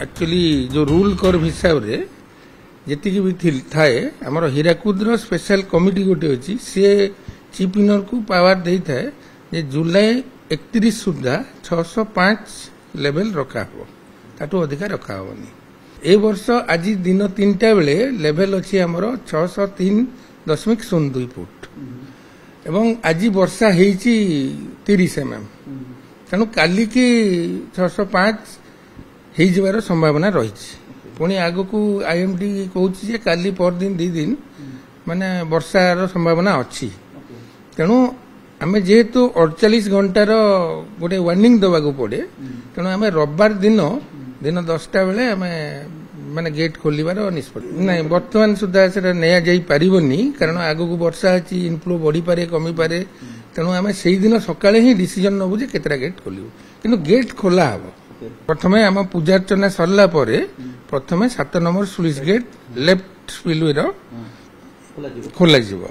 Actually जो rule curve हिसाब रे जेतिकी भी थाए आमर हीराकुद स्पेशल कमिटी गोटे अच्छी सी चीफ इनर को पावर दे थाए जे जुलाई 31 सुधा 605 लेवल रखा हो ताटू अधिका रखा होनी ए वर्ष आज दिन 3टा बेले लेवल अच्छी आमर 603.02 फुट एवं आज वर्षा होईची 30 mm तेणु काली की 605 हो जबार संभावना रही पुणी आग को आईएमडी कहूँ काली पर दिन 2 दिन माने वर्षार संभावना अच्छी तेणु आम जेहेतु 48 घंटार गोटे वार्निंग दबा पड़े तेणु आम रविवार दिन 10टा बेले आम माने गेट खोलिबार निष्पत्ति ना बर्तमान सुधा से नया जाई पारिबनी कारण आग को वर्षा अच्छी इनफ्लो बढ़ी पारे कमी पारे तेणु आम से दिन सकाळे ही डिसीजन नबु जे केतरा गेट खोलिबु किंतु गेट खोला हबो प्रथमे आम पूजार्चना सरला परे प्रथमे 7 number sluice gate left spillway खोला जीवो।